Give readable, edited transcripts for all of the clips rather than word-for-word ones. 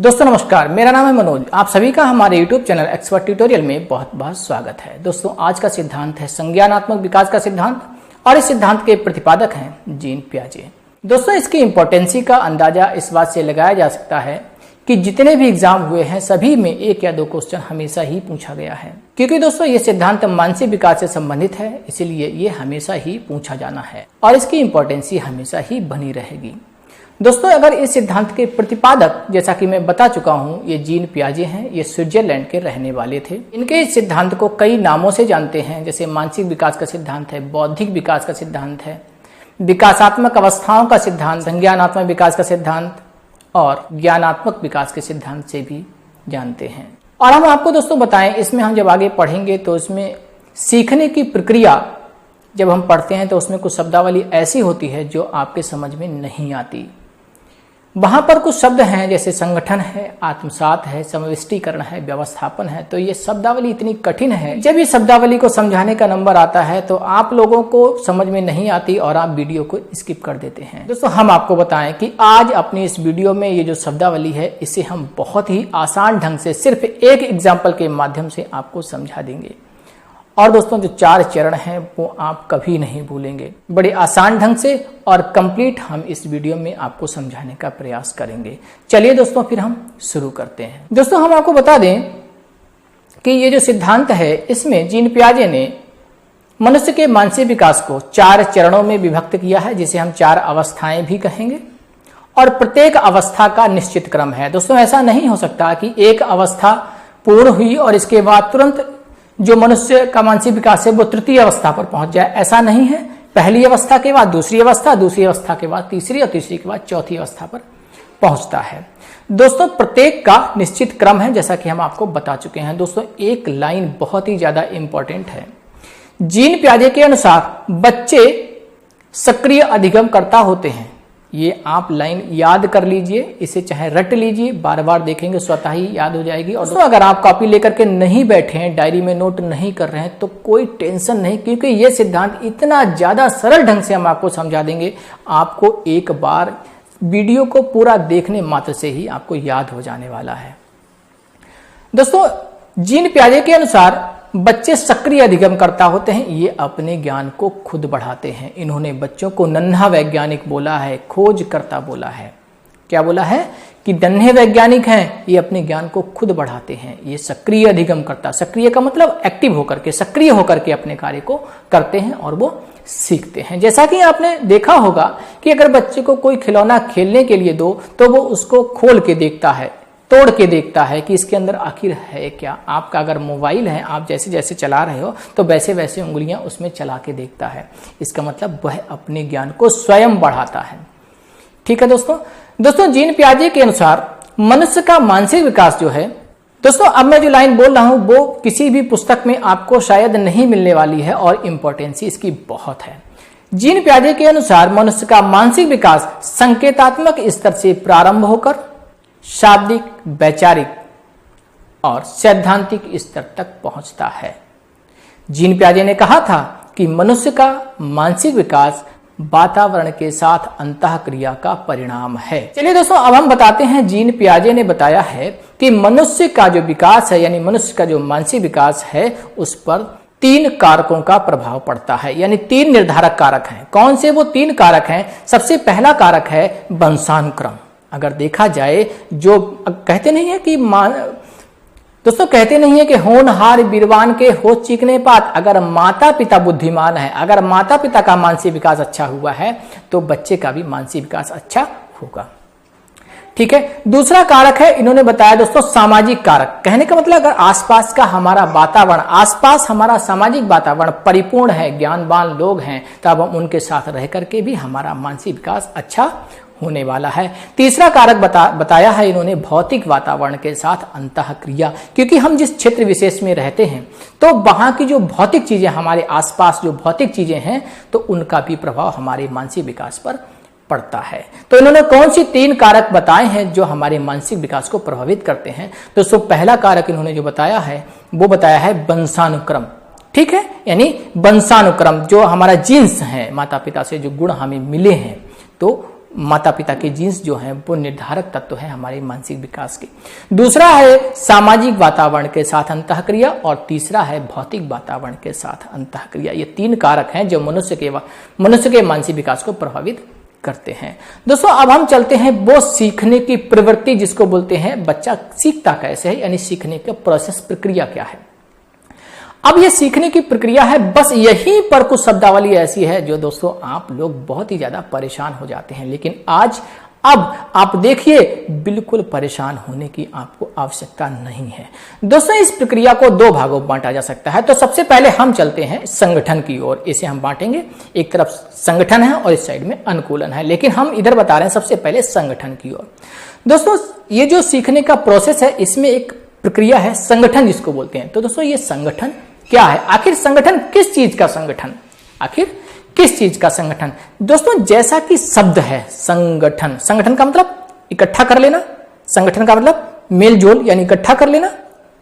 दोस्तों नमस्कार, मेरा नाम है मनोज। आप सभी का हमारे YouTube चैनल एक्सपर्ट ट्यूटोरियल में बहुत बहुत स्वागत है। दोस्तों आज का सिद्धांत है संज्ञानात्मक विकास का सिद्धांत और इस सिद्धांत के प्रतिपादक हैं जीन पियाजे। दोस्तों इसकी इंपॉर्टेंसी का अंदाजा इस बात से लगाया जा सकता है कि जितने भी एग्जाम हुए हैं सभी में एक या दो क्वेश्चन हमेशा ही पूछा गया है, क्योंकि दोस्तों ये सिद्धांत मानसिक विकास से संबंधित है, इसीलिए ये हमेशा ही पूछा जाना है और इसकी इंपॉर्टेंसी हमेशा ही बनी रहेगी। दोस्तों अगर इस सिद्धांत के प्रतिपादक, जैसा कि मैं बता चुका हूं, ये जीन पियाजे हैं। ये स्विट्जरलैंड के रहने वाले थे। इनके इस सिद्धांत को कई नामों से जानते हैं, जैसे मानसिक विकास का सिद्धांत है, बौद्धिक विकास का सिद्धांत है, विकासात्मक अवस्थाओं का सिद्धांत, संज्ञानात्मक विकास का सिद्धांत और ज्ञानात्मक विकास के सिद्धांत से भी जानते हैं। और हम आपको दोस्तों बताएं, इसमें हम जब आगे पढ़ेंगे तो इसमें सीखने की प्रक्रिया जब हम पढ़ते हैं तो उसमें कुछ शब्दावली ऐसी होती है जो आपके समझ में नहीं आती। वहां पर कुछ शब्द हैं जैसे संगठन है, आत्मसात है, समविष्टीकरण है, व्यवस्थापन है। तो ये शब्दावली इतनी कठिन है, जब ये शब्दावली को समझाने का नंबर आता है तो आप लोगों को समझ में नहीं आती और आप वीडियो को स्किप कर देते हैं। दोस्तों हम आपको बताएं कि आज अपनी इस वीडियो में ये जो शब्दावली है इसे हम बहुत ही आसान ढंग से सिर्फ एक एग्जाम्पल के माध्यम से आपको समझा देंगे। और दोस्तों जो 4 चरण हैं वो आप कभी नहीं भूलेंगे। बड़े आसान ढंग से और कंप्लीट हम इस वीडियो में आपको समझाने का प्रयास करेंगे। चलिए दोस्तों फिर हम शुरू करते हैं। दोस्तों हम आपको बता दें कि ये जो सिद्धांत है इसमें जीन पियाजे ने मनुष्य के मानसिक विकास को 4 चरणों में विभक्त किया है, जिसे हम 4 अवस्थाएं भी कहेंगे। और प्रत्येक अवस्था का निश्चित क्रम है। दोस्तों ऐसा नहीं हो सकता कि एक अवस्था पूर्ण हुई और इसके बाद तुरंत जो मनुष्य का मानसिक विकास है वो तृतीय अवस्था पर पहुंच जाए, ऐसा नहीं है। पहली अवस्था के बाद दूसरी अवस्था, दूसरी अवस्था के बाद तीसरी और तीसरी के बाद चौथी अवस्था पर पहुंचता है। दोस्तों प्रत्येक का निश्चित क्रम है, जैसा कि हम आपको बता चुके हैं। दोस्तों एक लाइन बहुत ही ज्यादा इंपॉर्टेंट है। जीन पियाजे के अनुसार बच्चे सक्रिय अधिगमकर्ता होते हैं। ये आप लाइन याद कर लीजिए, इसे चाहे रट लीजिए, बार बार देखेंगे स्वतः ही याद हो जाएगी। और दोस्तों अगर आप कॉपी लेकर के नहीं बैठे हैं, डायरी में नोट नहीं कर रहे हैं तो कोई टेंशन नहीं, क्योंकि ये सिद्धांत इतना ज्यादा सरल ढंग से हम आपको समझा देंगे, आपको एक बार वीडियो को पूरा देखने मात्र से ही आपको याद हो जाने वाला है। दोस्तों जीन पियाजे के अनुसार बच्चे सक्रिय अधिगमकर्ता होते हैं। ये अपने ज्ञान को खुद बढ़ाते हैं। इन्होंने बच्चों को नन्हा वैज्ञानिक बोला है, खोजकर्ता बोला है। क्या बोला है कि नन्हे वैज्ञानिक हैं, ये अपने ज्ञान को खुद बढ़ाते हैं। ये सक्रिय अधिगमकर्ता, सक्रिय का मतलब एक्टिव होकर के, सक्रिय होकर के अपने कार्य को करते हैं और वो सीखते हैं। जैसा कि आपने देखा होगा कि अगर बच्चे को कोई खिलौना खेलने के लिए दो तो वो उसको खोल के देखता है, तोड़ के देखता है कि इसके अंदर आखिर है क्या। आपका अगर मोबाइल है, आप जैसे जैसे चला रहे हो तो वैसे वैसे उंगलियां उसमें चला के देखता है। इसका मतलब वह अपने ज्ञान को स्वयं बढ़ाता है। ठीक है दोस्तों जीन पियाजे के अनुसार मनुष्य का मानसिक विकास जो है, दोस्तों अब मैं जो लाइन बोल रहा हूं वो किसी भी पुस्तक में आपको शायद नहीं मिलने वाली है और इंपॉर्टेंसी इसकी बहुत है। जीन पियाजे के अनुसार मनुष्य का मानसिक विकास संकेतात्मक स्तर से प्रारंभ होकर शाब्दिक, वैचारिक और सैद्धांतिक स्तर तक पहुंचता है। जीन पियाजे ने कहा था कि मनुष्य का मानसिक विकास वातावरण के साथ अंतःक्रिया का परिणाम है। चलिए दोस्तों अब हम बताते हैं, जीन पियाजे ने बताया है कि मनुष्य का जो विकास है, यानी मनुष्य का जो मानसिक विकास है, उस पर 3 कारकों का प्रभाव पड़ता है, यानी 3 निर्धारक कारक हैं। कौन से वो 3 कारक हैं? सबसे पहला कारक है वंशानुक्रम। अगर देखा जाए, जो कहते नहीं है कि दोस्तों कहते नहीं है कि होनहार बीरवान के हो चीकने पात। अगर माता पिता बुद्धिमान है, अगर माता पिता का मानसिक विकास अच्छा हुआ है तो बच्चे का भी मानसिक विकास अच्छा होगा। ठीक है। दूसरा कारक है, इन्होंने बताया दोस्तों सामाजिक कारक। कहने का मतलब अगर आसपास का हमारा वातावरण, आसपास हमारा सामाजिक वातावरण परिपूर्ण है, ज्ञानवान लोग हैं, तब हम उनके साथ रह करके भी हमारा मानसिक विकास अच्छा होने वाला है। तीसरा कारक बताया है इन्होंने भौतिक वातावरण के साथ अंतःक्रिया, क्योंकि हम जिस क्षेत्र विशेष में रहते हैं तो वहां की जो भौतिक चीजें, हमारे आसपास जो भौतिक चीजें हैं, तो उनका भी प्रभाव हमारे मानसिक विकास पर पड़ता है। तो इन्होंने कौन सी 3 कारक बताए हैं जो हमारे मानसिक विकास को प्रभावित करते हैं? दोस्तों पहला कारक इन्होंने जो बताया है वो बताया है वंशानुक्रम। ठीक है, यानी वंशानुक्रम, जो हमारा जीन्स है, माता पिता से जो गुण हमें मिले हैं, तो माता पिता के जीन्स जो हैं वो निर्धारक तत्व है हमारे मानसिक विकास के। दूसरा है सामाजिक वातावरण के साथ अंतःक्रिया, और तीसरा है भौतिक वातावरण के साथ अंतःक्रिया। ये 3 कारक हैं जो मनुष्य के मानसिक विकास को प्रभावित करते हैं। दोस्तों अब हम चलते हैं वो सीखने की प्रवृत्ति जिसको बोलते हैं बच्चा सीखता कैसे है, यानी सीखने का प्रोसेस, प्रक्रिया क्या है। अब ये सीखने की प्रक्रिया है, बस यहीं पर कुछ शब्दावली ऐसी है जो दोस्तों आप लोग बहुत ही ज्यादा परेशान हो जाते हैं, लेकिन अब आप देखिए बिल्कुल परेशान होने की आपको आवश्यकता नहीं है। दोस्तों इस प्रक्रिया को 2 भागों में बांटा जा सकता है। तो सबसे पहले हम चलते हैं संगठन की ओर, इसे हम बांटेंगे, एक तरफ संगठन है और इस साइड में अनुकूलन है, लेकिन हम इधर बता रहे हैं सबसे पहले संगठन की ओर। दोस्तों ये जो सीखने का प्रोसेस है इसमें एक प्रक्रिया है संगठन जिसको बोलते हैं। तो दोस्तों ये संगठन क्या है, आखिर संगठन किस चीज का संगठन, आखिर किस चीज का संगठन। दोस्तों जैसा कि शब्द है संगठन, संगठन का मतलब इकट्ठा कर लेना, संगठन का मतलब मेलजोल यानी इकट्ठा कर लेना।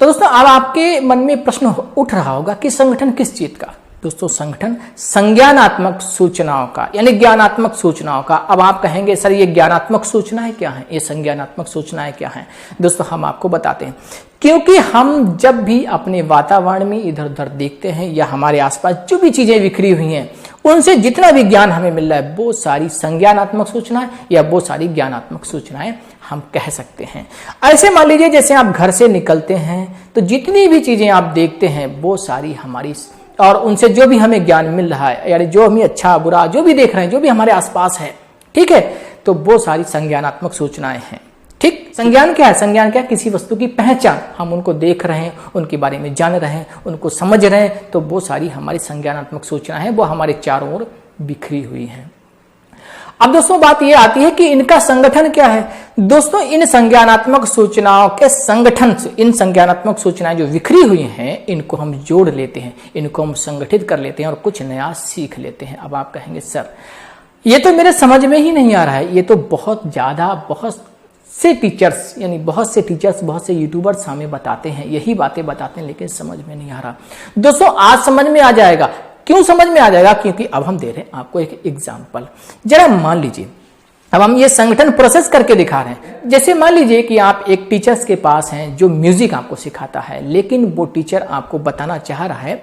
तो दोस्तों अब आपके मन में प्रश्न उठ रहा होगा कि संगठन किस चीज का। दोस्तों संगठन संज्ञानात्मक सूचनाओं का यानी ज्ञानात्मक सूचनाओं का। अब आप कहेंगे सर ये ज्ञानात्मक सूचनाएं क्या हैं, ये संज्ञानात्मक सूचनाएं क्या हैं। दोस्तों हम आपको बताते हैं, क्योंकि हम जब भी अपने वातावरण में इधर उधर देखते हैं या हमारे आसपास जो भी चीजें बिखरी हुई हैं उनसे जितना भी ज्ञान हमें मिल रहा है वो सारी संज्ञानात्मक सूचनाएं या वो सारी ज्ञानात्मक सूचनाएं हम कह सकते हैं। ऐसे मान लीजिए जैसे आप घर से निकलते हैं तो जितनी भी चीजें आप देखते हैं वो सारी हमारी, और उनसे जो भी हमें ज्ञान मिल रहा है यानी जो हमें अच्छा बुरा जो भी देख रहे हैं, जो भी हमारे आसपास है, ठीक है, तो वो सारी संज्ञानात्मक सूचनाएं हैं। ठीक, संज्ञान क्या है, संज्ञान क्या है, किसी वस्तु की पहचान, हम उनको देख रहे हैं, उनके बारे में जान रहे हैं, उनको समझ रहे हैं, तो वो सारी हमारी संज्ञानात्मक सूचनाएं हैं, वो हमारे चारों ओर बिखरी हुई हैं। अब दोस्तों बात ये आती है कि इनका संगठन क्या है। दोस्तों इन संज्ञानात्मक सूचनाओं के संगठन से, इन संज्ञानात्मक सूचनाएं जो बिखरी हुई हैं इनको हम जोड़ लेते हैं, इनको हम संगठित कर लेते हैं और कुछ नया सीख लेते हैं। अब आप कहेंगे सर ये तो मेरे समझ में ही नहीं आ रहा है, ये तो बहुत से टीचर्स यानी बहुत से यूट्यूबर्स हमें बताते हैं, यही बातें बताते हैं, लेकिन समझ में नहीं आ रहा। दोस्तों आज समझ में आ जाएगा। क्यों समझ में आ जाएगा, क्योंकि अब हम दे रहे हैं आपको एक एग्जाम्पल। जरा मान लीजिए अब हम ये संगठन प्रोसेस करके दिखा रहे हैं। जैसे मान लीजिए कि आप एक टीचर्स के पास हैं जो म्यूजिक आपको सिखाता है, लेकिन वो टीचर आपको बताना चाह रहा है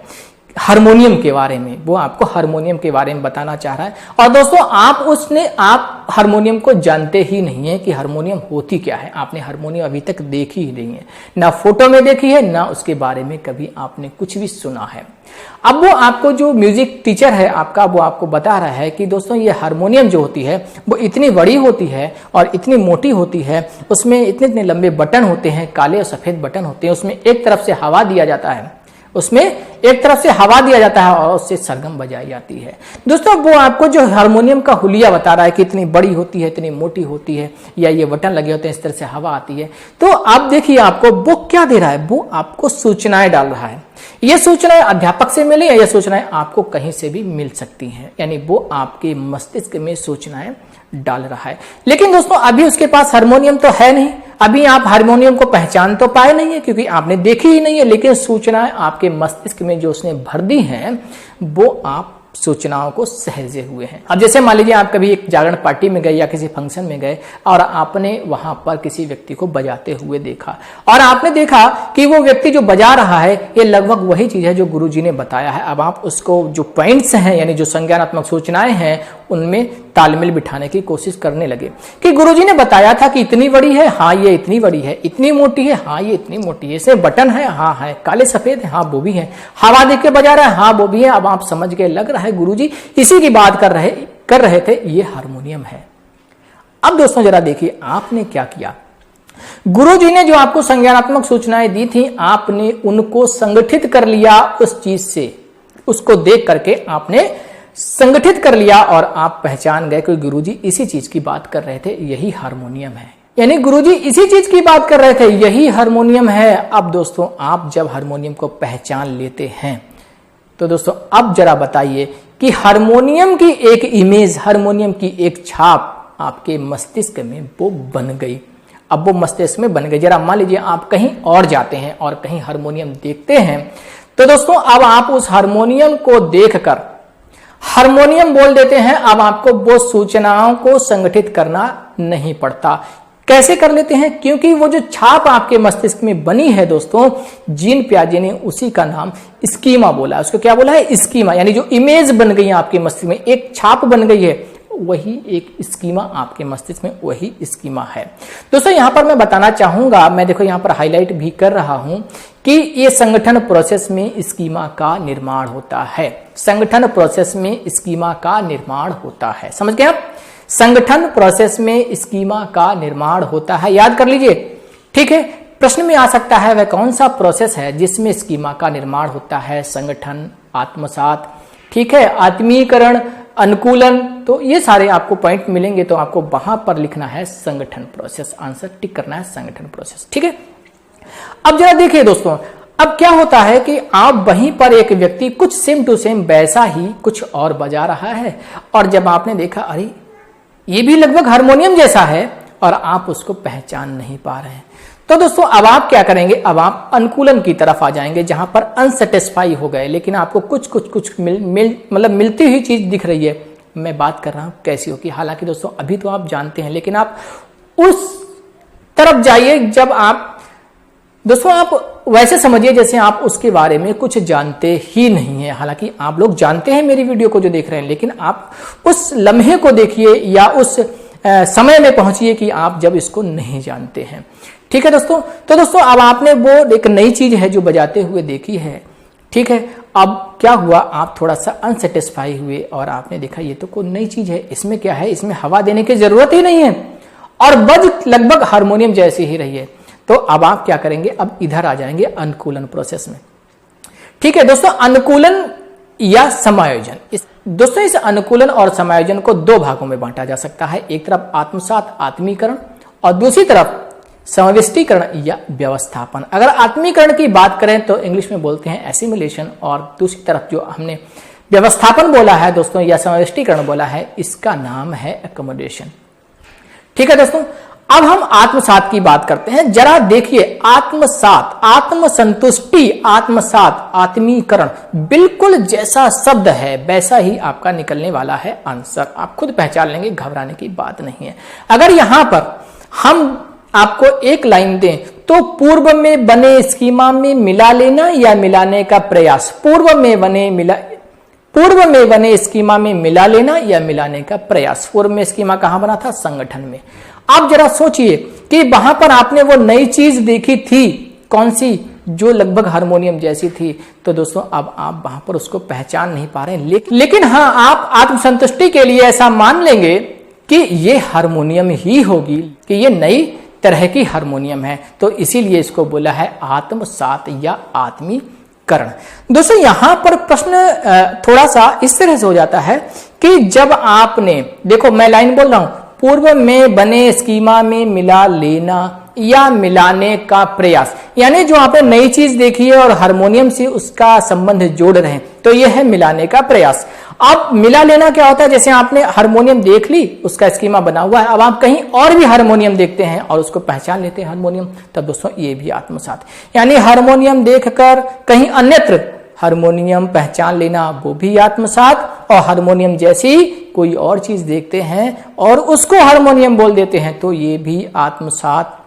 हारमोनियम के बारे में, वो आपको हारमोनियम के बारे में बताना चाह रहा है, और दोस्तों आप हारमोनियम को जानते ही नहीं है कि हारमोनियम होती क्या है। आपने हारमोनियम अभी तक देखी ही नहीं है, ना फोटो में देखी है, ना उसके बारे में कभी आपने कुछ भी सुना है। अब वो आपको जो म्यूजिक टीचर है आपका, वो आपको बता रहा है कि दोस्तों ये हारमोनियम जो होती है वो इतनी बड़ी होती है और इतनी मोटी होती है, उसमें इतने इतने लंबे बटन होते हैं, काले और सफेद बटन होते हैं, उसमें एक तरफ से हवा दिया जाता है, और उससे सरगम बजाई जाती है। दोस्तों वो आपको जो हारमोनियम का हुलिया बता रहा है कि इतनी बड़ी होती है, इतनी मोटी होती है, या ये बटन लगे होते हैं, इस तरह से हवा आती है। तो आप देखिए आपको वो क्या दे रहा है, वो आपको सूचनाएं डाल रहा है। ये सूचनाएं अध्यापक से मिली है, ये सूचनाएं आपको कहीं से भी मिल सकती हैं, यानी वो आपके मस्तिष्क में सूचनाएं डाल रहा है। लेकिन दोस्तों अभी उसके पास हारमोनियम तो है नहीं, अभी आप हारमोनियम को पहचान तो पाए नहीं है क्योंकि आपने देखी ही नहीं है, लेकिन सूचनाएं आपके मस्तिष्क में जो उसने भर दी हैं वो आप सूचनाओं को सहेजे हुए हैं। अब जैसे मान लीजिए आप कभी एक जागरण पार्टी में गए या किसी फंक्शन में गए और आपने वहां पर किसी व्यक्ति को बजाते हुए देखा, और आपने देखा कि वो व्यक्ति जो बजा रहा है ये लगभग वही चीज है जो गुरुजी ने बताया है। अब आप उसको जो पॉइंट्स हैं यानी जो संज्ञानात्मक सूचनाएं हैं उनमें तालमेल बिठाने की कोशिश करने लगे कि गुरुजी ने बताया था कि इतनी बड़ी है, हाँ ये इतनी बड़ी है, इतनी मोटी है, हाँ ये इतनी मोटी है, इसमें बटन है, हाँ है, काले सफेद है, हाँ वो भी है, हवा देख के बजा रहा है, हाँ वो भी है। अब आप समझ गए, लग रहा है गुरुजी इसी की बात कर रहे थे, ये हारमोनियम है। अब दोस्तों जरा देखिए आपने क्या किया, गुरुजी ने जो आपको संज्ञानात्मक सूचनाएं दी थी आपने उनको संगठित कर लिया, उस चीज से उसको देख करके आपने संगठित कर लिया और आप पहचान गए कि गुरुजी इसी चीज की बात कर रहे थे, यही हारमोनियम है। यानी गुरुजी इसी चीज की बात कर रहे थे, यही हारमोनियम है। अब दोस्तों आप जब हारमोनियम को पहचान लेते हैं तो दोस्तों अब जरा बताइए कि हारमोनियम की एक इमेज, हारमोनियम की एक छाप आपके मस्तिष्क में वो बन गई। अब वो मस्तिष्क में बन गई। जरा मान लीजिए आप कहीं और जाते हैं और कहीं हारमोनियम देखते हैं, तो दोस्तों अब आप उस हारमोनियम को देखकर हारमोनियम बोल देते हैं। अब आपको वो सूचनाओं को संगठित करना नहीं पड़ता। कैसे कर लेते हैं? क्योंकि वो जो छाप आपके मस्तिष्क में बनी है दोस्तों, जीन पियाजे ने उसी का नाम स्कीमा बोला है। उसको क्या बोला है? स्कीमा। यानी जो इमेज बन गई है आपके मस्तिष्क में, एक छाप बन गई है, वही एक स्कीमा आपके मस्तिष्क में, वही स्कीमा है। दोस्तों यहां पर मैं बताना चाहूंगा, मैं देखो यहां पर हाईलाइट भी कर रहा हूं कि ये संगठन प्रोसेस में स्कीमा का निर्माण होता है। संगठन प्रोसेस में स्कीमा का निर्माण होता है। समझ गए आप? संगठन प्रोसेस में स्कीमा का निर्माण होता है। याद कर लीजिए, ठीक है। प्रश्न में आ सकता है वह कौन सा प्रोसेस है जिसमें स्कीमा का निर्माण होता है? संगठन, आत्मसात, ठीक है, आत्मीकरण, अनुकूलन। तो ये सारे आपको पॉइंट मिलेंगे, तो आपको वहां पर लिखना है संगठन प्रोसेस। आंसर टिक करना है संगठन प्रोसेस, ठीक है। अब जरा देखिए दोस्तों, अब क्या होता है कि आप वहीं पर एक व्यक्ति कुछ सेम टू सेम वैसा ही कुछ और बजा रहा है, और जब आपने देखा अरे ये भी लगभग हारमोनियम जैसा है, और आप उसको पहचान नहीं पा रहे हैं, तो दोस्तों अब आप क्या करेंगे? अब आप अनुकूलन की तरफ आ जाएंगे, जहां पर अनसेटिस्फाई हो गए, लेकिन आपको कुछ मिलती हुई चीज दिख रही है। मैं बात कर रहा हूं कैसी होगी। हालांकि दोस्तों अभी तो आप जानते हैं, लेकिन आप उस तरफ जाइए जब आप, दोस्तों आप वैसे समझिए जैसे आप उसके बारे में कुछ जानते ही नहीं है। हालांकि आप लोग जानते हैं मेरी वीडियो को जो देख रहे हैं, लेकिन आप उस लम्हे को देखिए या उस समय में पहुंचिए कि आप जब इसको नहीं जानते हैं, ठीक है दोस्तों। तो दोस्तों अब आपने वो एक नई चीज है जो बजाते हुए देखी है, ठीक है। अब क्या हुआ? आप थोड़ा सा अनसेटिस्फाई हुए और आपने देखा ये तो कोई नई चीज है, इसमें क्या है, इसमें हवा देने की जरूरत ही नहीं है, और बज लगभग हारमोनियम जैसी ही रही है। तो अब आप क्या करेंगे? अब इधर आ जाएंगे अनुकूलन प्रोसेस में, ठीक है दोस्तों। अनुकूलन या समायोजन, दोस्तों इस अनुकूलन और समायोजन को दो भागों में बांटा जा सकता है। एक तरफ आत्मसात, आत्मीकरण, और दूसरी तरफ समाविष्टीकरण या व्यवस्थापन। अगर आत्मीकरण की बात करें तो इंग्लिश में बोलते हैं एसिमिलेशन, और दूसरी तरफ जो हमने व्यवस्थापन बोला है दोस्तों या समाविष्टीकरण बोला है, इसका नाम है एकोमोडेशन, ठीक है दोस्तों। अब हम आत्मसात की बात करते हैं। जरा देखिए, आत्मसात, आत्मसंतुष्टि, आत्मसात, आत्मीकरण, बिल्कुल जैसा शब्द है वैसा ही आपका निकलने वाला है आंसर। आप खुद पहचान लेंगे, घबराने की बात नहीं है। अगर यहां पर हम आपको एक लाइन दें तो पूर्व में बने स्कीमा में मिला लेना या मिलाने का प्रयास। पूर्व में बने स्कीमा में मिला लेना या मिलाने का प्रयास। पूर्व में स्कीमा कहां बना था? संगठन में। आप जरा सोचिए कि वहां पर आपने वो नई चीज देखी थी, कौन सी? जो लगभग हारमोनियम जैसी थी। तो दोस्तों अब आप वहां पर उसको पहचान नहीं पा रहे हैं, लेकिन हाँ आप आत्मसंतुष्टि के लिए ऐसा मान लेंगे कि ये हारमोनियम ही होगी, कि ये नई तरह की हारमोनियम है। तो इसीलिए इसको बोला है आत्मसात या आत्मीकरण। दोस्तों यहां पर प्रश्न थोड़ा सा इस तरह से हो जाता है कि जब आपने, देखो मैं लाइन बोल रहा हूं, पूर्व में बने स्कीमा में मिला लेना या मिलाने का प्रयास, यानी जो आपने नई चीज देखी है और हारमोनियम से उसका संबंध जोड़ रहे हैं, तो यह है मिलाने का प्रयास। अब मिला लेना क्या होता है? जैसे आपने हारमोनियम देख ली, उसका स्कीमा बना हुआ है, अब आप कहीं और भी हारमोनियम देखते हैं और उसको पहचान लेते हैं हारमोनियम, तब दोस्तों ये भी आत्मसात। यानी हारमोनियम देखकर कहीं अन्यत्र हारमोनियम पहचान लेना, वो भी आत्मसात। और हारमोनियम जैसी कोई और चीज देखते हैं और उसको हारमोनियम बोल देते हैं, तो ये भी आत्मसात,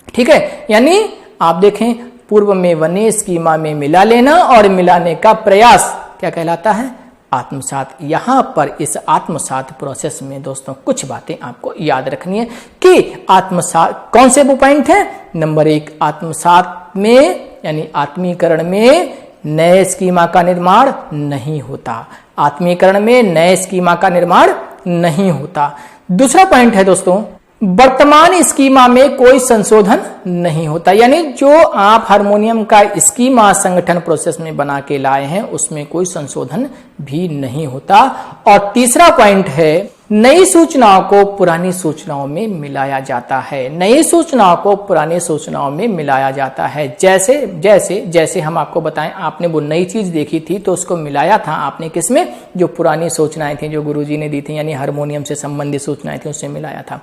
ठीक है। यानी आप देखें, पूर्व में बने स्कीमा में मिला लेना और मिलाने का प्रयास क्या कहलाता है? आत्मसात। यहां पर इस आत्मसात प्रोसेस में दोस्तों कुछ बातें आपको याद रखनी है कि आत्मसात कौन से वो पॉइंट है? नंबर 1, आत्मसात में यानी आत्मीकरण में नए स्कीमा का निर्माण नहीं होता। आत्मीकरण में नए स्कीमा का निर्माण नहीं होता। दूसरा पॉइंट है दोस्तों, वर्तमान स्कीमा में कोई संशोधन नहीं होता, यानी जो आप हारमोनियम का स्कीमा संगठन प्रोसेस में बना के लाए हैं उसमें कोई संशोधन भी नहीं होता। और तीसरा पॉइंट है, नई सूचनाओं को पुरानी सूचनाओं में मिलाया जाता है। नई सूचनाओं को पुरानी सूचनाओं में मिलाया जाता है। जैसे जैसे जैसे हम आपको बताएं, आपने वो नई चीज देखी थी तो उसको मिलाया था आपने किसमें? जो पुरानी सूचनाएं थी, जो गुरुजी ने दी थी, यानी हारमोनियम से संबंधित सूचनाएं थी, उससे मिलाया था,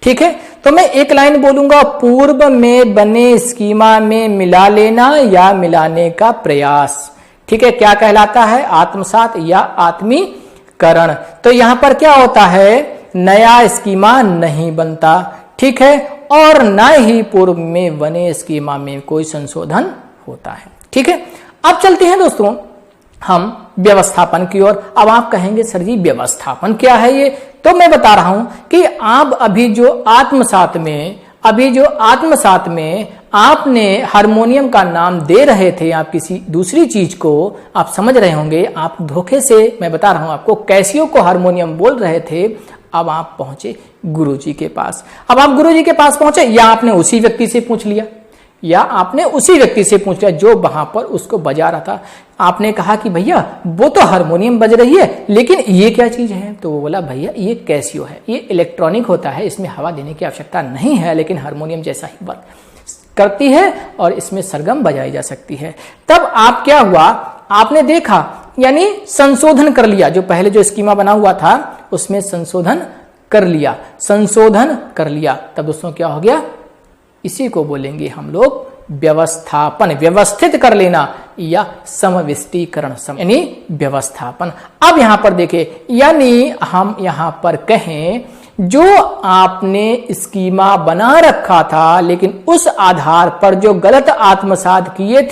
ठीक है। तो मैं एक लाइन बोलूंगा, पूर्व में बने स्कीमा में मिला लेना या मिलाने का प्रयास, ठीक है, क्या कहलाता है? आत्मसात या आत्मीकरण। करण। तो यहां पर क्या होता है, नया स्कीमा नहीं बनता, ठीक है, और न ही पूर्व में बने स्कीमा में कोई संशोधन होता है, ठीक है। अब चलते हैं दोस्तों हम व्यवस्थापन की ओर। अब आप कहेंगे सर जी व्यवस्थापन क्या है ये, तो मैं बता रहा हूं कि आप अभी जो आत्मसात में आपने हारमोनियम का नाम दे रहे थे आप किसी दूसरी चीज को, आप समझ रहे होंगे, आप धोखे से, मैं बता रहा हूं आपको, कैसियो को हारमोनियम बोल रहे थे। अब आप पहुंचे गुरुजी के पास। अब आप गुरुजी के पास पहुंचे, या आपने उसी व्यक्ति से पूछ लिया जो वहां पर उसको बजा रहा था। आपने कहा कि भैया वो तो हारमोनियम बज रही है, लेकिन ये क्या चीज है? तो वो बोला भैया ये कैसियो है, ये इलेक्ट्रॉनिक होता है, इसमें हवा देने की आवश्यकता नहीं है, लेकिन हारमोनियम जैसा ही वर्क करती है और इसमें सरगम बजाई जा सकती है। तब आप क्या हुआ, आपने देखा, यानी संशोधन कर लिया, जो पहले जो स्कीमा बना हुआ था उसमें संशोधन कर लिया। तब दोस्तों क्या हो गया, इसी को बोलेंगे हम लोग व्यवस्थापन, व्यवस्थित कर लेना या समविष्टीकरण, यानी व्यवस्थापन। अब यहां पर देखिए, यानी हम यहां पर कहें जो आपने स्कीमा बना रखा था, लेकिन उस आधार पर जो गलत आत्मसात किए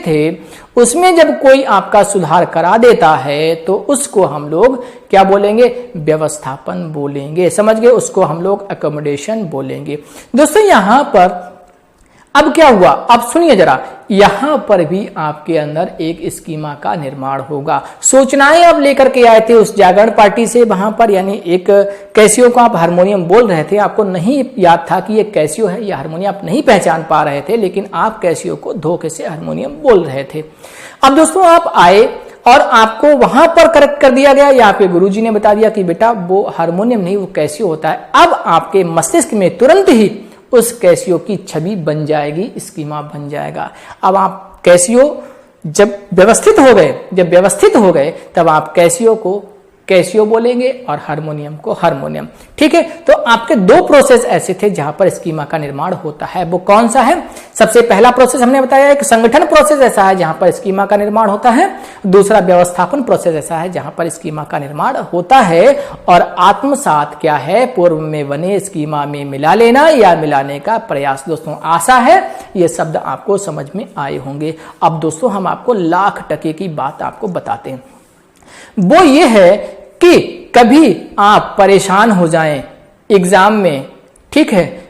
थे उसमें जब कोई आपका सुधार करा देता है तो उसको हम लोग क्या बोलेंगे, व्यवस्थापन बोलेंगे, समझ गए, उसको हम लोग अकोमोडेशन बोलेंगे। दोस्तों यहां पर अब क्या हुआ, अब सुनिए जरा, यहां पर भी आपके अंदर एक स्कीमा का निर्माण होगा। सूचनाएं अब लेकर के आए थे उस जागरण पार्टी से वहां पर, यानी एक कैसियो को आप हारमोनियम बोल रहे थे, आपको नहीं याद था कि ये कैसियो है या हारमोनियम, आप नहीं पहचान पा रहे थे, लेकिन आप कैसियो को धोखे से हारमोनियम बोल रहे थे। अब दोस्तों आप आए और आपको वहां पर करेक्ट कर दिया गया, या आपके गुरुजी ने बता दिया कि बेटा वो हारमोनियम नहीं, वो कैसियो होता है। अब आपके मस्तिष्क में तुरंत ही उस कैसियो की छवि बन जाएगी, स्कीमा बन जाएगा। अब आप कैसियो जब व्यवस्थित हो गए तब आप कैसियो को कैसियो बोलेंगे और हारमोनियम को हारमोनियम, ठीक है। तो आपके दो प्रोसेस ऐसे थे जहां पर स्कीमा का निर्माण होता है। वो कौन सा है? सबसे पहला प्रोसेस हमने बताया, एक संगठन प्रोसेस ऐसा है जहां पर स्कीमा का निर्माण होता है, दूसरा व्यवस्थापन प्रोसेस ऐसा है जहां पर स्कीमा का निर्माण होता है। और आत्मसात क्या है, पूर्व में बने स्कीमा में मिला लेना या मिलाने का प्रयास। दोस्तों आशा है ये शब्द आपको समझ में आए होंगे। अब दोस्तों हम आपको 1,00,000% की बात आपको बताते हैं, वो ये है कि कभी आप परेशान हो जाएं एग्जाम में, ठीक है,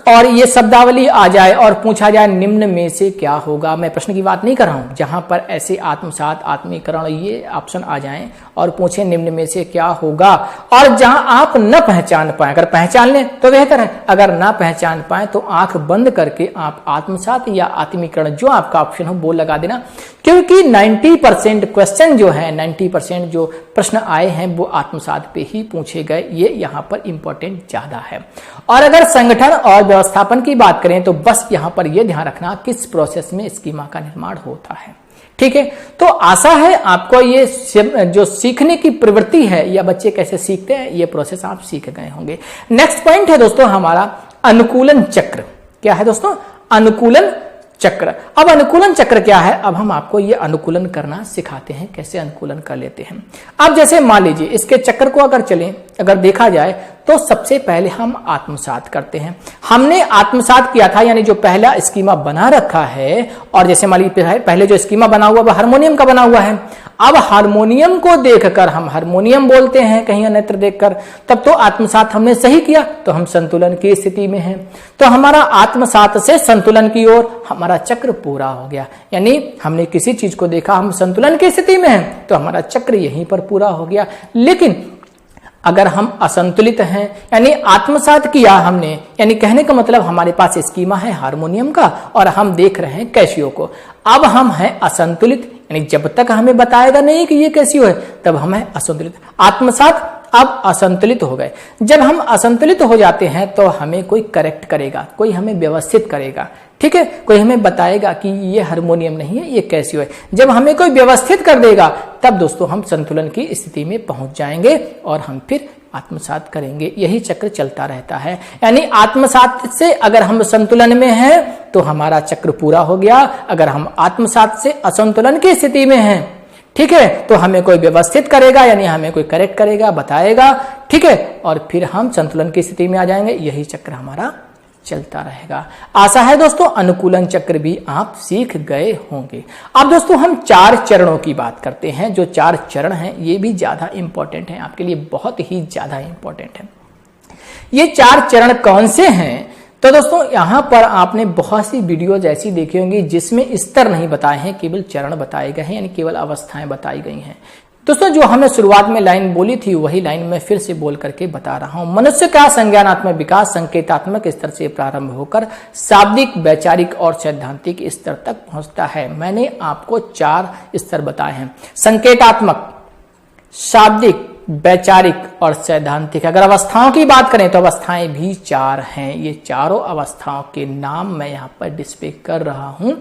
और ये शब्दावली आ जाए और पूछा जाए निम्न में से क्या होगा। मैं प्रश्न की बात नहीं कर रहा हूं, जहां पर ऐसे आत्मसात, आत्मीकरण ये ऑप्शन आ जाएं और पूछे निम्न में से क्या होगा, और जहां आप न पहचान पाए, अगर पहचान लें तो बेहतर है, अगर ना पहचान पाए तो आंख बंद करके आप आत्मसात या आत्मीकरण जो आपका ऑप्शन हो वो लगा देना, क्योंकि 90% क्वेश्चन जो है, 90% जो प्रश्न आए हैं वो आत्मसात पे ही पूछे गए, ये यहाँ पर इंपॉर्टेंट ज्यादा है। और अगर संगठन और व्यवस्थापन की बात करें तो बस यहां पर यह ध्यान रखना किस प्रोसेस में स्कीमा का निर्माण होता है, ठीक है। तो आशा है आपको ये जो सीखने की प्रवृत्ति है या बच्चे कैसे सीखते हैं ये प्रोसेस आप सीख गए होंगे। नेक्स्ट पॉइंट है दोस्तों हमारा अनुकूलन चक्र। क्या है दोस्तों? अनुकूलन चक्र। अब अनुकूलन चक्र क्या है, अब हम आपको ये अनुकूलन करना सिखाते हैं, कैसे अनुकूलन कर लेते हैं। अब जैसे मान लीजिए इसके चक्र को अगर देखा जाए तो सबसे पहले हम आत्मसात करते हैं। हमने आत्मसात किया था, यानी जो पहला स्कीमा बना रखा है, और जैसे मान लीजिए पहले जो स्कीमा बना हुआ है हारमोनियम का बना हुआ है। अब हारमोनियम को देखकर हम हारमोनियम बोलते हैं कहीं अन्यत्र देखकर, तब तो आत्मसात हमने सही किया, तो हम संतुलन की स्थिति में हैं। तो हमारा आत्मसात से संतुलन की ओर हमारा चक्र पूरा हो गया, यानी हमने किसी चीज को देखा, हम संतुलन की स्थिति में हैं, तो हमारा चक्र यहीं पर पूरा हो गया। लेकिन अगर हम असंतुलित हैं, यानी आत्मसात किया हमने, यानी कहने का मतलब हमारे पास स्कीमा है हारमोनियम का और हम देख रहे हैं कैसियो को, अब हम हैं असंतुलित, यानी जब तक हमें बताएगा नहीं कि ये कैसियो है तब हम हैं असंतुलित। आत्मसात अब असंतुलित हो गए। जब हम असंतुलित हो जाते हैं तो हमें कोई करेक्ट करेगा, कोई हमें व्यवस्थित करेगा, ठीक है, कोई हमें बताएगा कि ये हारमोनियम नहीं है, ये कैसियो है। जब हमें कोई व्यवस्थित कर देगा तब दोस्तों हम संतुलन की स्थिति में पहुंच जाएंगे और हम फिर आत्मसात करेंगे। यही चक्र चलता रहता है, यानी आत्मसात से अगर हम संतुलन में हैं तो हमारा चक्र पूरा हो गया, अगर हम आत्मसात से असंतुलन की स्थिति में हैं, ठीक है, तो हमें कोई व्यवस्थित करेगा, यानी हमें कोई करेक्ट करेगा, बताएगा, ठीक है, और फिर हम संतुलन की स्थिति में आ जाएंगे। यही चक्र हमारा चलता रहेगा। आशा है दोस्तों अनुकूलन चक्र भी आप सीख गए होंगे। अब दोस्तों हम 4 चरणों की बात करते हैं। जो 4 चरण हैं ये भी ज्यादा इंपॉर्टेंट है, आपके लिए बहुत ही ज्यादा इंपॉर्टेंट है। ये 4 चरण कौन से हैं? तो दोस्तों यहां पर आपने बहुत सी वीडियोज ऐसी देखी होंगी जिसमें स्तर नहीं बताए हैं, केवल चरण बताए गए हैं, यानी केवल अवस्थाएं बताई गई हैं। दोस्तों जो हमने शुरुआत में लाइन बोली थी वही लाइन मैं फिर से बोल करके बता रहा हूं। मनुष्य का संज्ञानात्मक विकास संकेतात्मक स्तर से प्रारंभ होकर शाब्दिक, वैचारिक और सैद्धांतिक स्तर तक पहुंचता है। मैंने आपको 4 स्तर बताए हैं, संकेतात्मक, शाब्दिक, वैचारिक और सैद्धांतिक। अगर अवस्थाओं की बात करें तो अवस्थाएं भी 4 हैं। ये चारों अवस्थाओं के नाम मैं यहाँ पर डिस्प्ले कर रहा हूं